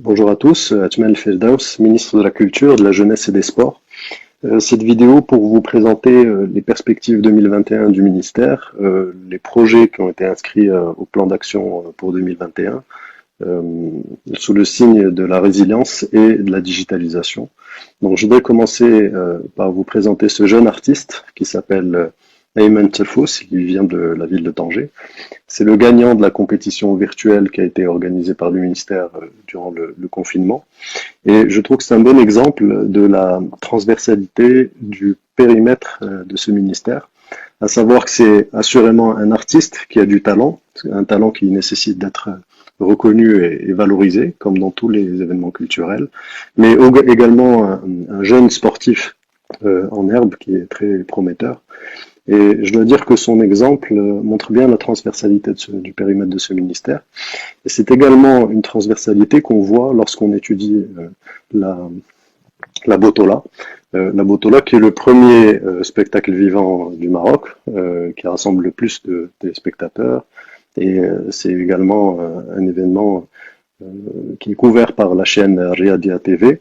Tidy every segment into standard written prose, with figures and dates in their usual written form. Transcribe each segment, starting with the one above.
Bonjour à tous, Atmel Feldaus, ministre de la Culture, de la Jeunesse et des Sports. Cette vidéo pour vous présenter les perspectives 2021 du ministère, les projets qui ont été inscrits au plan d'action pour 2021, sous le signe de la résilience et de la digitalisation. Donc je voudrais commencer par vous présenter ce jeune artiste qui s'appelle Ayman Tefous, qui vient de la ville de Tanger. C'est le gagnant de la compétition virtuelle qui a été organisée par le ministère durant le confinement. Et je trouve que c'est un bon exemple de la transversalité du périmètre de ce ministère, à savoir que c'est assurément un artiste qui a du talent, un talent qui nécessite d'être reconnu et valorisé, comme dans tous les événements culturels, mais également un jeune sportif en herbe qui est très prometteur. Et je dois dire que son exemple montre bien la transversalité du périmètre de ce ministère. Et c'est également une transversalité qu'on voit lorsqu'on étudie la Botola. La Botola qui est le premier spectacle vivant du Maroc, qui rassemble le plus de téléspectateurs. Et c'est également un événement qui est couvert par la chaîne Riyadiyya TV,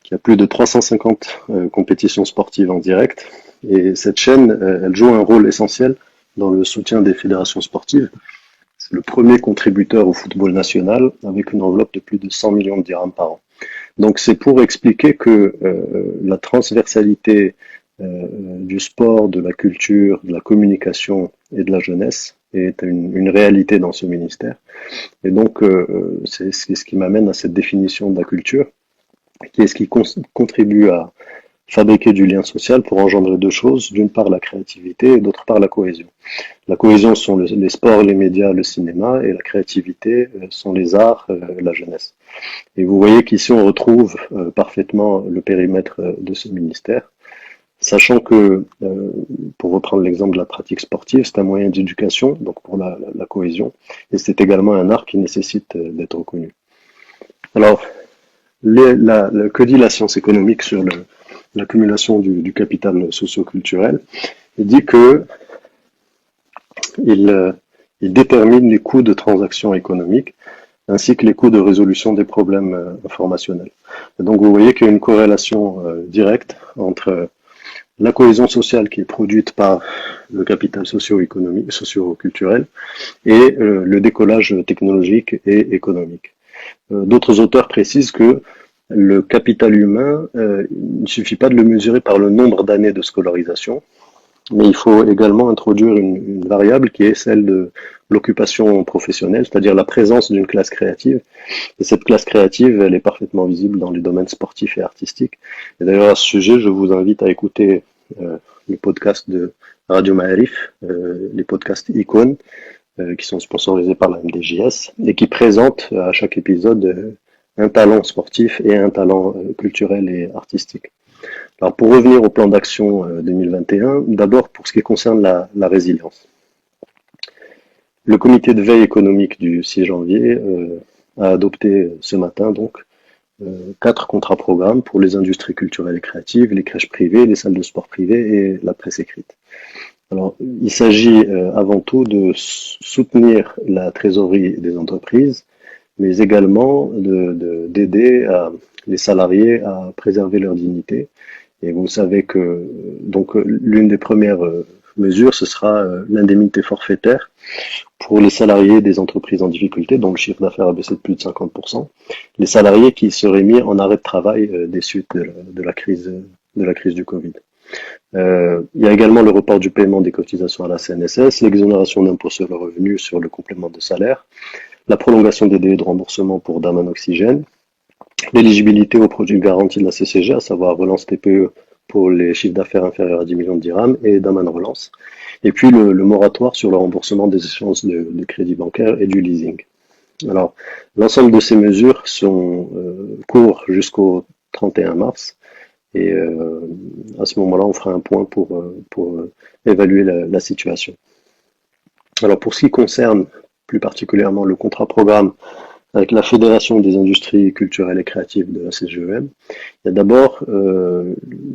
qui a plus de 350 compétitions sportives en direct. Et cette chaîne, elle joue un rôle essentiel dans le soutien des fédérations sportives. C'est le premier contributeur au football national avec une enveloppe de plus de 100 millions de dirhams par an. Donc c'est pour expliquer que la transversalité du sport, de la culture, de la communication et de la jeunesse est une réalité dans ce ministère. Et donc c'est ce qui m'amène à cette définition de la culture, qui est ce qui contribue à fabriquer du lien social pour engendrer deux choses, d'une part la créativité et d'autre part la cohésion. La cohésion sont les sports, les médias, le cinéma, et la créativité sont les arts, la jeunesse. Et vous voyez qu'ici on retrouve parfaitement le périmètre de ce ministère, sachant que, pour reprendre l'exemple de la pratique sportive, c'est un moyen d'éducation, donc pour la cohésion, et c'est également un art qui nécessite d'être reconnu. Alors, que dit la science économique sur l'accumulation du capital socio-culturel? Il dit que il détermine les coûts de transactions économiques ainsi que les coûts de résolution des problèmes informationnels. Et donc vous voyez qu'il y a une corrélation directe entre la cohésion sociale qui est produite par le capital socio-économique, socio-culturel et le décollage technologique et économique. D'autres auteurs précisent que le capital humain, il ne suffit pas de le mesurer par le nombre d'années de scolarisation, mais il faut également introduire une variable qui est celle de l'occupation professionnelle, c'est-à-dire la présence d'une classe créative. Et cette classe créative, elle est parfaitement visible dans les domaines sportifs et artistiques. Et d'ailleurs, à ce sujet, je vous invite à écouter les podcasts de Radio Ma'arif, les podcasts Icônes, qui sont sponsorisés par la MDJS, et qui présentent à chaque épisode un talent sportif et un talent culturel et artistique. Alors pour revenir au plan d'action 2021, d'abord pour ce qui concerne la résilience. Le comité de veille économique du 6 janvier a adopté ce matin donc 4 contrats programmes pour les industries culturelles et créatives, les crèches privées, les salles de sport privées et la presse écrite. Alors il s'agit avant tout de soutenir la trésorerie des entreprises, mais également d'aider les salariés à préserver leur dignité. Et vous savez que donc l'une des premières mesures, ce sera l'indemnité forfaitaire pour les salariés des entreprises en difficulté, dont le chiffre d'affaires a baissé de plus de 50%, les salariés qui seraient mis en arrêt de travail des suites de la crise du Covid. Il y a également le report du paiement des cotisations à la CNSS, l'exonération d'impôt sur le revenu sur le complément de salaire, la prolongation des délais de remboursement pour Daman Oxygène, l'éligibilité aux produits garantis de la CCG, à savoir Relance TPE pour les chiffres d'affaires inférieurs à 10 millions de dirhams et Daman Relance, et puis le moratoire sur le remboursement des échéances de crédit bancaire et du leasing. Alors, l'ensemble de ces mesures courent jusqu'au 31 mars, et à ce moment-là, on fera un point pour évaluer la situation. Alors, pour ce qui concerne plus particulièrement le contrat programme avec la Fédération des industries culturelles et créatives de la CGEM. Il y a d'abord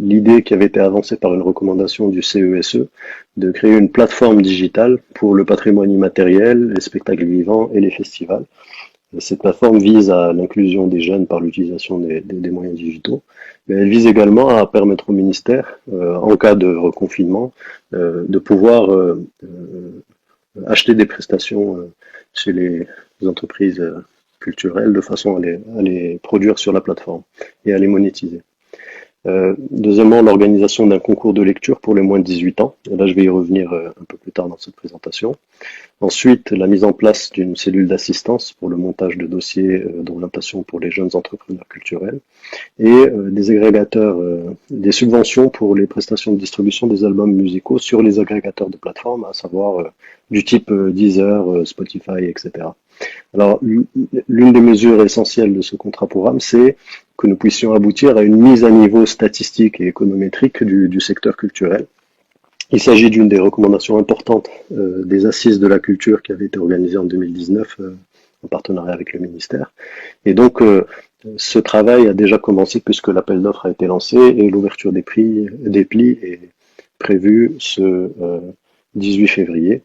l'idée qui avait été avancée par une recommandation du CESE de créer une plateforme digitale pour le patrimoine immatériel, les spectacles vivants et les festivals, Cette plateforme vise à l'inclusion des jeunes par l'utilisation des moyens digitaux, mais elle vise également à permettre au ministère, en cas de reconfinement, de pouvoir acheter des prestations chez les entreprises culturelles de façon à les produire sur la plateforme et à les monétiser. Deuxièmement, l'organisation d'un concours de lecture pour les moins de 18 ans. Et là, je vais y revenir un peu plus tard dans cette présentation. Ensuite, la mise en place d'une cellule d'assistance pour le montage de dossiers d'orientation pour les jeunes entrepreneurs culturels et des agrégateurs, des subventions pour les prestations de distribution des albums musicaux sur les agrégateurs de plateformes, à savoir du type Deezer, Spotify, etc. Alors, l'une des mesures essentielles de ce contrat programme, c'est que nous puissions aboutir à une mise à niveau statistique et économétrique du secteur culturel. Il s'agit d'une des recommandations importantes des Assises de la culture qui avaient été organisées en 2019 en partenariat avec le ministère. Et donc, ce travail a déjà commencé puisque l'appel d'offres a été lancé et l'ouverture des plis est prévue ce 18 février.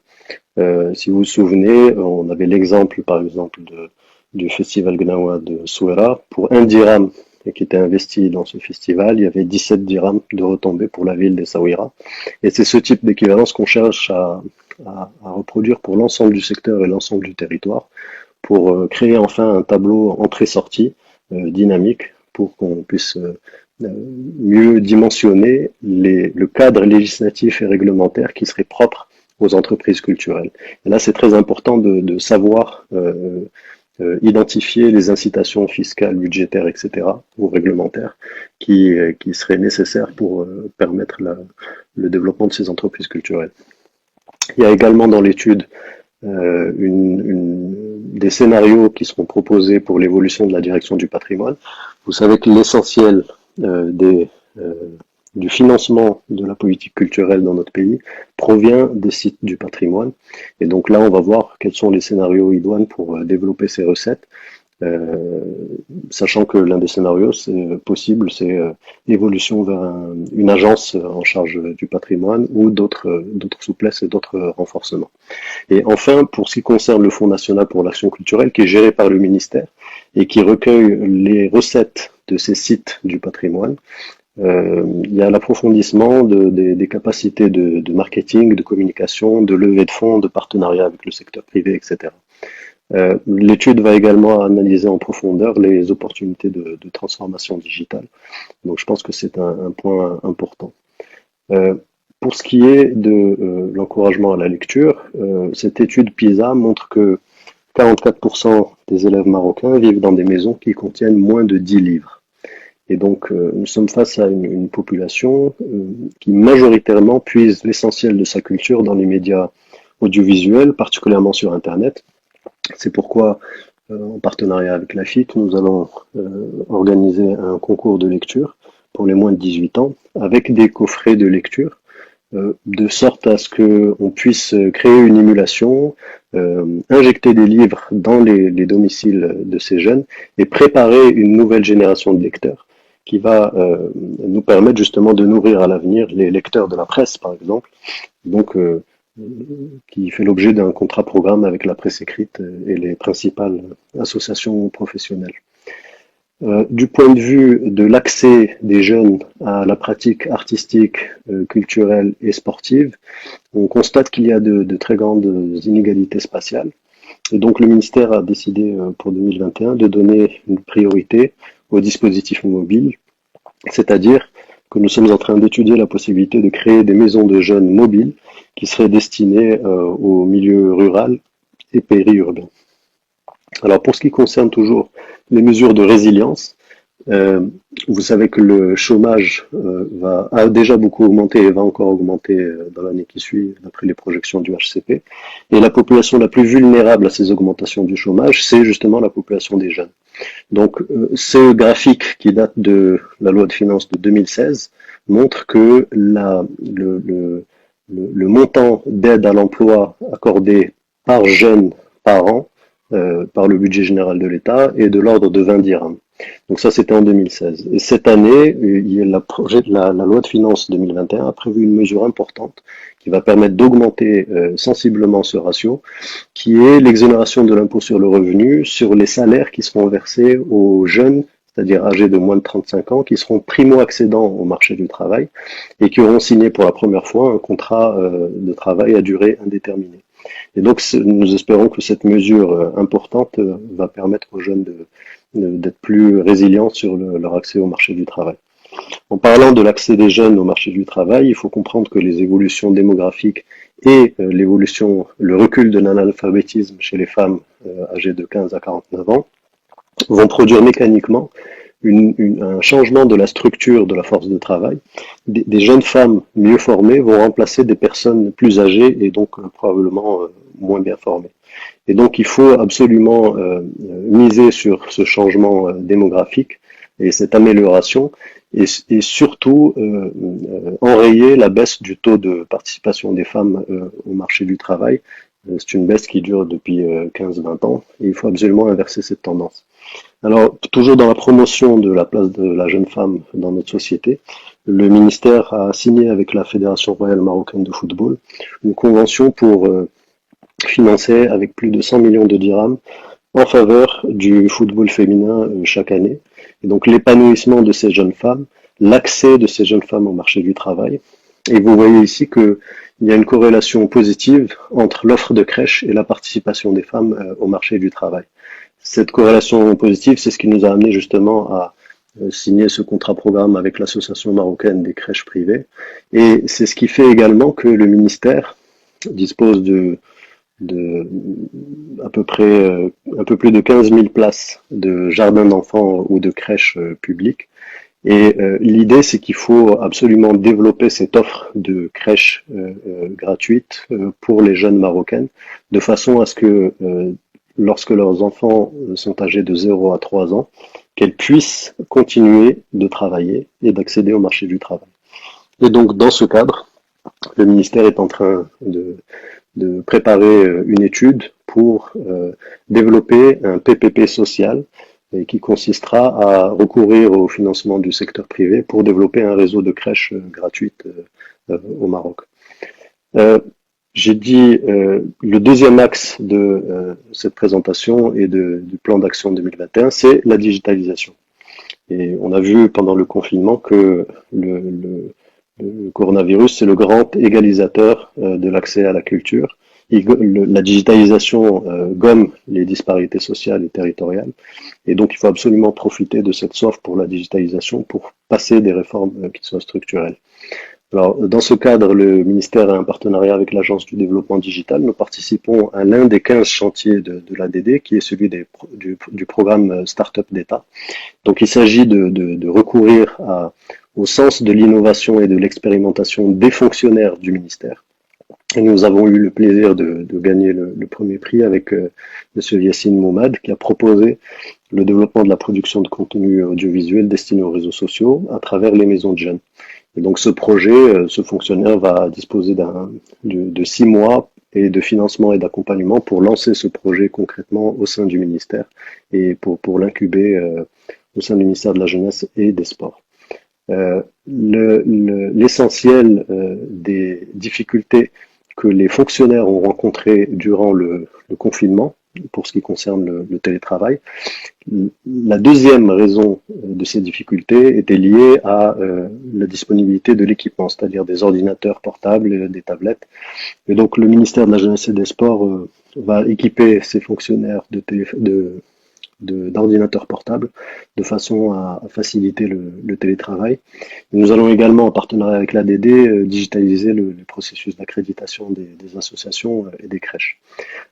Si vous vous souvenez, on avait l'exemple, par exemple, du festival Gnawa de Souera. Pour 1 dirham qui était investi dans ce festival, il y avait 17 dirhams de retombées pour la ville d'Essaouira. Et c'est ce type d'équivalence qu'on cherche à reproduire pour l'ensemble du secteur et l'ensemble du territoire, pour créer enfin un tableau entrée-sortie dynamique, pour qu'on puisse mieux dimensionner le cadre législatif et réglementaire qui serait propre aux entreprises culturelles. Et là, c'est très important de savoir identifier les incitations fiscales, budgétaires, etc., ou réglementaires, qui seraient nécessaires pour permettre le développement de ces entreprises culturelles. Il y a également dans l'étude des scénarios qui seront proposés pour l'évolution de la direction du patrimoine. Vous savez que l'essentiel du financement de la politique culturelle dans notre pays provient des sites du patrimoine. Et donc là, on va voir quels sont les scénarios idoines pour développer ces recettes, sachant que l'un des scénarios possible, c'est l'évolution vers une agence en charge du patrimoine ou d'autres souplesses et d'autres renforcements. Et enfin, pour ce qui concerne le Fonds national pour l'action culturelle, qui est géré par le ministère et qui recueille les recettes de ces sites du patrimoine, il y a l'approfondissement des capacités de marketing, de communication, de levée de fonds, de partenariat avec le secteur privé, etc. L'étude va également analyser en profondeur les opportunités de transformation digitale. Donc je pense que c'est un point important. Pour ce qui est de l'encouragement à la lecture, cette étude PISA montre que 44% des élèves marocains vivent dans des maisons qui contiennent moins de 10 livres. Et donc, nous sommes face à une population qui majoritairement puise l'essentiel de sa culture dans les médias audiovisuels, particulièrement sur Internet. C'est pourquoi, en partenariat avec l'AFIC, nous allons organiser un concours de lecture pour les moins de 18 ans, avec des coffrets de lecture, de sorte à ce qu'on puisse créer une émulation, injecter des livres dans les domiciles de ces jeunes et préparer une nouvelle génération de lecteurs qui va nous permettre justement de nourrir à l'avenir les lecteurs de la presse, par exemple, donc qui fait l'objet d'un contrat programme avec la presse écrite et les principales associations professionnelles. Du point de vue de l'accès des jeunes à la pratique artistique, culturelle et sportive, on constate qu'il y a de très grandes inégalités spatiales. Et donc le ministère a décidé pour 2021 de donner une priorité aux dispositifs mobiles, c'est-à-dire que nous sommes en train d'étudier la possibilité de créer des maisons de jeunes mobiles qui seraient destinées au milieu rural et périurbain. Alors pour ce qui concerne toujours les mesures de résilience, vous savez que le chômage a déjà beaucoup augmenté et va encore augmenter dans l'année qui suit, d'après les projections du HCP. Et la population la plus vulnérable à ces augmentations du chômage, c'est justement la population des jeunes. Donc ce graphique qui date de la loi de finances de 2016 montre que le montant d'aide à l'emploi accordé par jeune par an par le budget général de l'État est de l'ordre de 20 dirhams. Donc ça, c'était en 2016. Et cette année, il y a la loi de finances 2021 a prévu une mesure importante qui va permettre d'augmenter sensiblement ce ratio, qui est l'exonération de l'impôt sur le revenu sur les salaires qui seront versés aux jeunes, c'est-à-dire âgés de moins de 35 ans, qui seront primo-accédants au marché du travail et qui auront signé pour la première fois un contrat de travail à durée indéterminée. Et donc, nous espérons que cette mesure importante va permettre aux jeunes d'être plus résilients sur leur accès au marché du travail. En parlant de l'accès des jeunes au marché du travail, il faut comprendre que les évolutions démographiques et le recul de l'analphabétisme chez les femmes âgées de 15 à 49 ans vont produire mécaniquement un changement de la structure de la force de travail. Des jeunes femmes mieux formées vont remplacer des personnes plus âgées et donc probablement moins bien formées. Et donc il faut absolument miser sur ce changement démographique et cette amélioration et surtout enrayer la baisse du taux de participation des femmes au marché du travail. C'est une baisse qui dure depuis 15-20 ans et il faut absolument inverser cette tendance. Alors, toujours dans la promotion de la place de la jeune femme dans notre société, le ministère a signé avec la Fédération royale marocaine de football une convention pour financer avec plus de 100 millions de dirhams en faveur du football féminin chaque année. Et donc l'épanouissement de ces jeunes femmes, l'accès de ces jeunes femmes au marché du travail. Et vous voyez ici qu'il y a une corrélation positive entre l'offre de crèche et la participation des femmes au marché du travail. Cette corrélation positive, c'est ce qui nous a amené justement à signer ce contrat-programme avec l'Association marocaine des crèches privées. Et c'est ce qui fait également que le ministère dispose de à peu près un peu plus de 15 000 places de jardins d'enfants ou de crèches publiques. Et l'idée, c'est qu'il faut absolument développer cette offre de crèches gratuites pour les jeunes marocaines, de façon à ce que lorsque leurs enfants sont âgés de 0 à 3 ans, qu'elles puissent continuer de travailler et d'accéder au marché du travail. Et donc, dans ce cadre, le ministère est en train de préparer une étude pour développer un PPP social qui consistera à recourir au financement du secteur privé pour développer un réseau de crèches gratuites au Maroc. J'ai dit le deuxième axe de cette présentation et du plan d'action 2021, c'est la digitalisation. Et on a vu pendant le confinement que le coronavirus, c'est le grand égalisateur de l'accès à la culture. La digitalisation gomme les disparités sociales et territoriales. Et donc, il faut absolument profiter de cette soif pour la digitalisation pour passer des réformes qui soient structurelles. Alors, dans ce cadre, le ministère a un partenariat avec l'Agence du développement digital. Nous participons à l'un des 15 chantiers de l'ADD, qui est celui du programme Startup d'État. Donc, il s'agit de recourir au sens de l'innovation et de l'expérimentation des fonctionnaires du ministère. Et nous avons eu le plaisir de gagner le premier prix avec Monsieur Yassine Moumad, qui a proposé le développement de la production de contenu audiovisuel destiné aux réseaux sociaux à travers les maisons de jeunes. Et donc ce projet, ce fonctionnaire va disposer de 6 mois et de financement et d'accompagnement pour lancer ce projet concrètement au sein du ministère et pour l'incuber au sein du ministère de la Jeunesse et des Sports. L'essentiel des difficultés que les fonctionnaires ont rencontrées durant le confinement, pour ce qui concerne le télétravail. La deuxième raison de ces difficultés était liée à la disponibilité de l'équipement, c'est-à-dire des ordinateurs portables et des tablettes. Et donc le ministère de la Jeunesse et des Sports va équiper ses fonctionnaires d'ordinateurs portables de façon à faciliter le télétravail. Et nous allons également, en partenariat avec l'ADD, digitaliser le processus d'accréditation des associations et des crèches.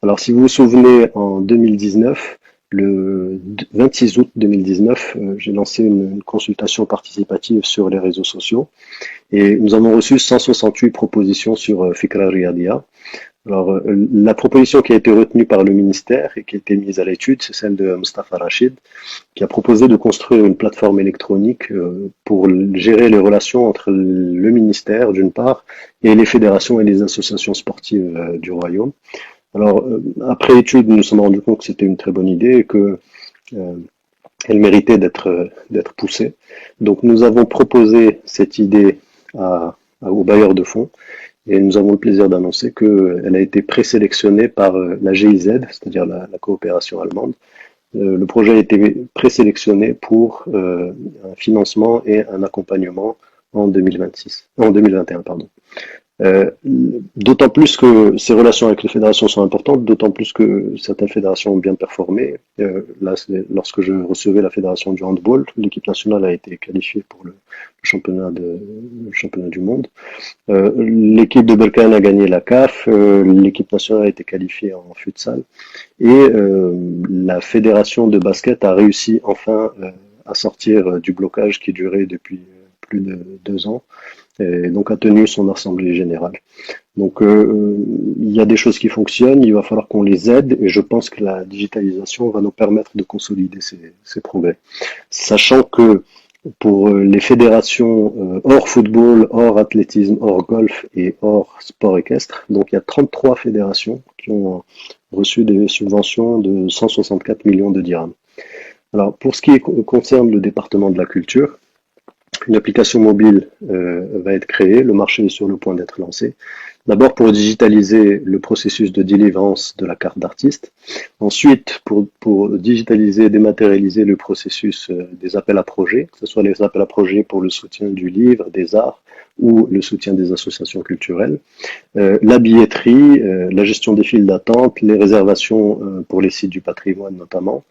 Alors si vous vous souvenez, en 2019, le 26 août 2019, j'ai lancé une consultation participative sur les réseaux sociaux et nous avons reçu 168 propositions sur Fikra Riadia. Alors, la proposition qui a été retenue par le ministère et qui a été mise à l'étude, c'est celle de Mustafa Rachid, qui a proposé de construire une plateforme électronique pour gérer les relations entre le ministère, d'une part, et les fédérations et les associations sportives du Royaume. Alors, après étude, nous nous sommes rendus compte que c'était une très bonne idée et que elle méritait d'être poussée. Donc nous avons proposé cette idée aux bailleurs de fonds et nous avons le plaisir d'annoncer qu'elle a été présélectionnée par la GIZ, c'est-à-dire la coopération allemande. Le projet a été présélectionné pour un financement et un accompagnement en 2021, pardon. D'autant plus que ces relations avec les fédérations sont importantes, d'autant plus que certaines fédérations ont bien performé. Là, lorsque je recevais la fédération du handball, l'équipe nationale a été qualifiée pour le championnat du monde. L'équipe de Balkan a gagné la CAF, l'équipe nationale a été qualifiée en futsal, et la fédération de basket a réussi enfin à sortir du blocage qui durait depuis plus de 2 ans, et donc a tenu son assemblée générale. Donc il y a des choses qui fonctionnent, il va falloir qu'on les aide, et je pense que la digitalisation va nous permettre de consolider ces progrès. Sachant que pour les fédérations hors football, hors athlétisme, hors golf et hors sport équestre, donc il y a 33 fédérations qui ont reçu des subventions de 164 millions de dirhams. Alors pour ce qui concerne le département de la culture, une application mobile va être créée, le marché est sur le point d'être lancé. D'abord pour digitaliser le processus de délivrance de la carte d'artiste. Ensuite, pour digitaliser et dématérialiser le processus des appels à projets, que ce soit les appels à projets pour le soutien du livre, des arts ou le soutien des associations culturelles. La billetterie, la gestion des files d'attente, les réservations pour les sites du patrimoine notamment,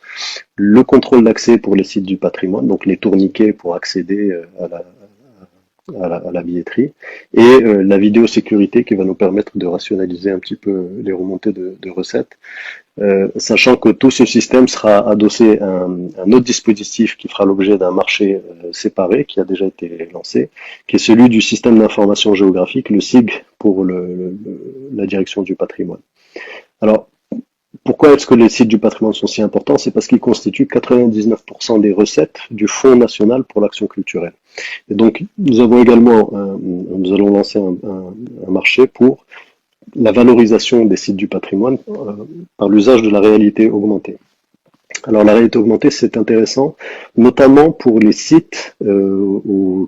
le contrôle d'accès pour les sites du patrimoine, donc les tourniquets pour accéder à la billetterie, et la vidéosécurité qui va nous permettre de rationaliser un petit peu les remontées de recettes, sachant que tout ce système sera adossé à un autre dispositif qui fera l'objet d'un marché séparé, qui a déjà été lancé, qui est celui du système d'information géographique, le SIG, pour la direction du patrimoine. Alors, pourquoi est-ce que les sites du patrimoine sont si importants? C'est parce qu'ils constituent 99% des recettes du Fonds national pour l'action culturelle. Et donc, nous allons lancer un marché pour la valorisation des sites du patrimoine par l'usage de la réalité augmentée. Alors, la réalité augmentée, c'est intéressant, notamment pour les sites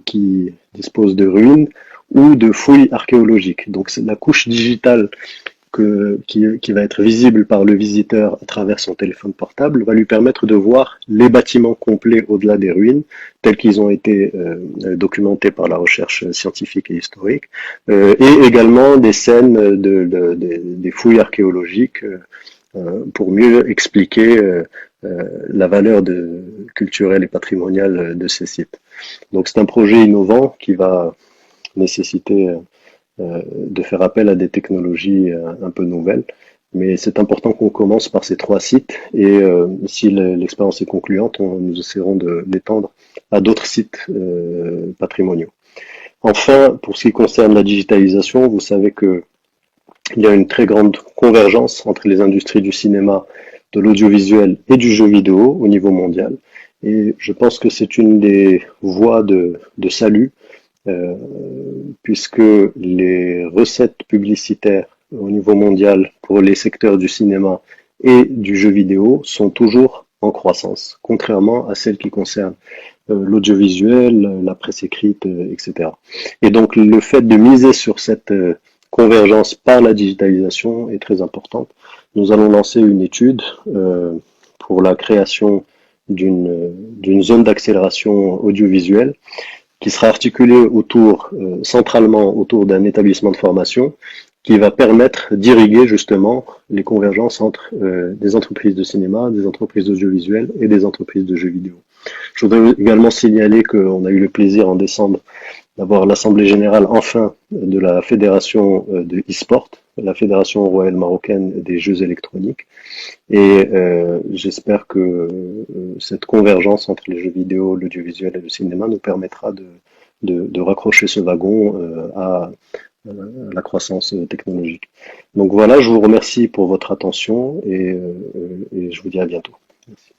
qui disposent de ruines ou de fouilles archéologiques. Donc, c'est la couche digitale qui va être visible par le visiteur à travers son téléphone portable, va lui permettre de voir les bâtiments complets au-delà des ruines, tels qu'ils ont été documentés par la recherche scientifique et historique, et également des scènes des fouilles archéologiques pour mieux expliquer la valeur culturelle et patrimoniale de ces sites. Donc c'est un projet innovant qui va nécessiter de faire appel à des technologies un peu nouvelles. Mais c'est important qu'on commence par ces 3 sites, et si l'expérience est concluante, nous essaierons de l'étendre à d'autres sites patrimoniaux. Enfin, pour ce qui concerne la digitalisation, vous savez que il y a une très grande convergence entre les industries du cinéma, de l'audiovisuel et du jeu vidéo au niveau mondial. Et je pense que c'est une des voies de salut, puisque les recettes publicitaires au niveau mondial pour les secteurs du cinéma et du jeu vidéo sont toujours en croissance, contrairement à celles qui concernent l'audiovisuel, la presse écrite, etc. Et donc le fait de miser sur cette convergence par la digitalisation est très importante. Nous allons lancer une étude pour la création d'une zone d'accélération audiovisuelle qui sera articulée centralement autour d'un établissement de formation qui va permettre d'irriguer justement les convergences entre des entreprises de cinéma, des entreprises d'audiovisuel et des entreprises de jeux vidéo. Je voudrais également signaler qu'on a eu le plaisir en décembre d'avoir l'Assemblée générale enfin de la Fédération de e-sport, la Fédération royale marocaine des jeux électroniques. Et j'espère que cette convergence entre les jeux vidéo, l'audiovisuel et le cinéma nous permettra de raccrocher ce wagon à la croissance technologique. Donc voilà, je vous remercie pour votre attention et je vous dis à bientôt. Merci.